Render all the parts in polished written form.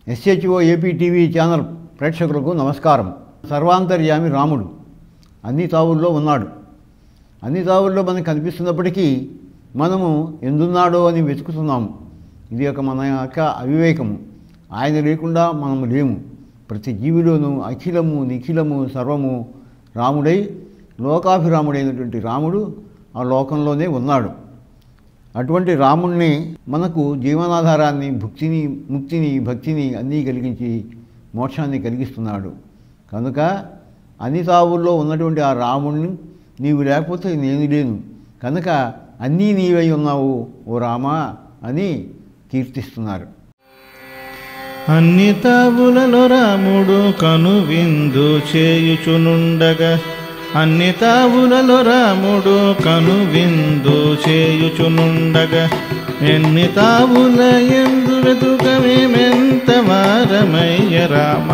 SHO AP TV channel ప్రేక్షకులకు నమస్కారం. సర్వాంతర్యామి రాముడు అన్ని తావుల్లో ఉన్నాడు. అన్ని తావుల్లో మనకు కనిపిస్తున్నప్పటికీ మనము ఎందున్నాడో అని వెతుకుతున్నాము. ఇది మన యొక్క అవివేకము. ఆయన లేకుండా మనము లేము. ప్రతి జీవిలోనూ అఖిలము నిఖిలము సర్వము రాముడై లోకాభిరాముడైనటువంటి రాముడు ఆ లోకంలోనే ఉన్నాడు. అటువంటి రాముణ్ణి మనకు జీవనాధారాన్ని, భుక్తిని, ముక్తిని, భక్తిని అన్నీ కలిగించి మోక్షాన్ని కలిగిస్తున్నాడు. కనుక అన్ని తావుల్లో ఉన్నటువంటి ఆ రాముణ్ణి నీవు లేకపోతే నేను లేను, కనుక అన్నీ నీవై ఉన్నావు ఓ రామా అని కీర్తిస్తున్నారు. అన్ని తావులలో రాముడు కనువిందు చేయుచునుండగా, అన్ని తావులలో రాముడు కనువిందు చేయుచునుండగా, ఎన్ని తావుల ఎందు వెతుకమేమెంత వారమయ్య రామ.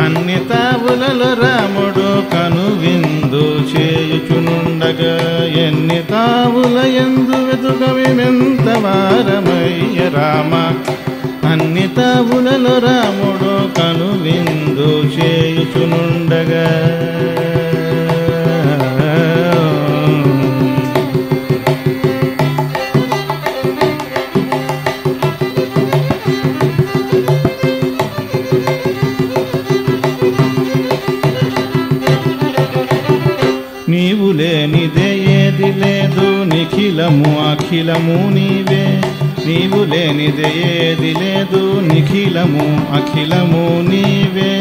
అన్ని తావులలో రాముడు కనువిందు చేయుచునుండగా, ఎన్ని తావుల ఎందు వెతుకమేమెంత వారమయ్య రామ. అన్ని తావులలో రాముడు కనువిందు చేయుచునుండగా, నీవు లేనిదే ఏది లేదు, నిఖిలము అఖిలము నీవే. నీవు లేనిదే ఏది లేదు, నిఖిలము అఖిలము నీవే.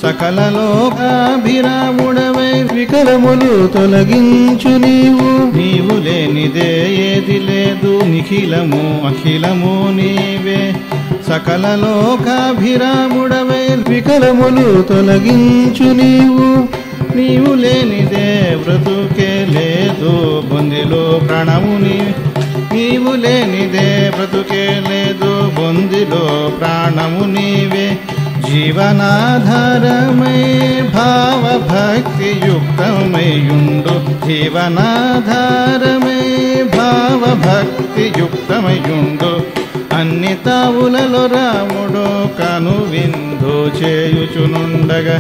సకల లోకాభిరాముడవై వికలములు తొలగించు నీవు. నీవు లేనిదే ఏది లేదు, నిఖిలము అఖిలము నీవే. సకల లోకాభిరాముడవై వికలములు తొలగించు నీవు. నీవు లేనిదే బ్రతుకే లేదు, బొందిలో ప్రాణము నీవే. నీవు లేనిదే బ్రతుకే లేదు, బొందిలో ప్రాణము నీవే. జీవనాధారమై భావభక్తియుక్తమయుండు, జీవనాధారమై భావభక్తియుక్తమయుండు. అన్ని తావులలో రాముడు కనువిందు చేయుచునుండగా,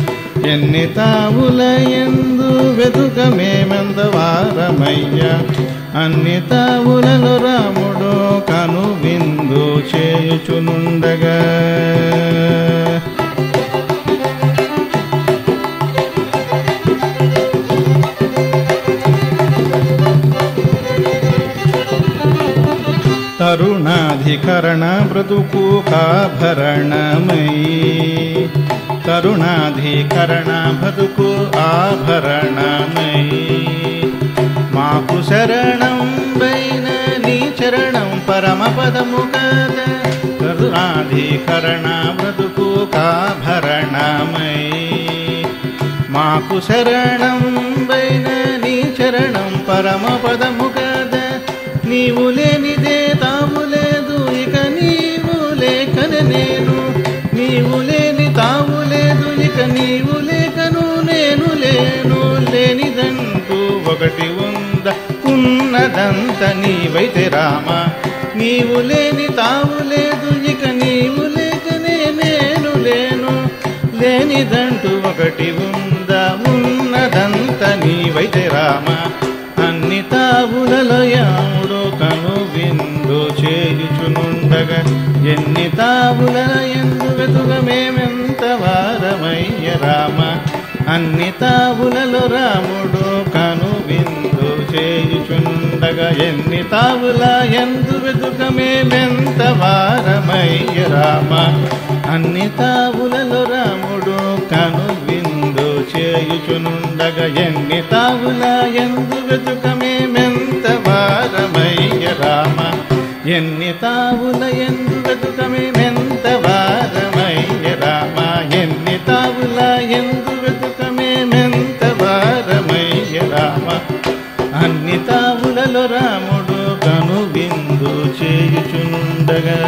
ఎన్ని తావుల ఎందు వెతుకమేమంత వారమయ్య. అన్ని తావులలో రాముడు కనువిందు చేయుచునుండగా, తరుణాధికరణ బ్రతుకు కాభరణమై. తరుణాధికరణ బ్రతుకు ఆభరణమై. మాకు శరణం వైన నీ చరణం పరమపదము కద. తరుణాధికరణ బ్రతుకు కాభరణమై. మాకు శరణం వైన నీ చరణం పరమపదము కద. నీవు లేనిదే తావు లేదు, ఇక నీవు లేకనే నేను. నీవు లేని తావు లేదు, ఇక నీవు లేకను నేను లేను. లేనిదంటూ ఒకటి ఉందా, ఉన్నదంత నీవైతే రామ. నీవు లేని తావు లేదు, ఇక నీవు లేకనే నేను లేను. లేనిదంటూ ఒకటి ఉందా, ఉన్నదంత నీవైతే రామ. అన్ని తావులలో యాముడు కనువిందు చేయుచునుండగా, ఎన్ని తావుల ఎందు వెతుకమేమెంత వారమయ్య రామ. అన్ని తావులలో రాముడు కనువిందు చేయుచుండగా, ఎన్ని తావుల ఎందు వెతుకమేమెంత వారమయ్య రామ. అన్ని తావులలో రాముడు కనువిందు చేయుచునుండగా, ఎన్ని తావుల ఎందు వెతుకమేమెంత వారమయ్య రామ. ఎన్ని తావుల ఎందు వెతుకమేమెంత వారమయ్య రామ. ఎన్ని తావుల ఎందు వెతుకమేమెంత వారమయ్య రామ. అన్ని తావులలో రాముడు కనువిందు చేయుచునుండగా,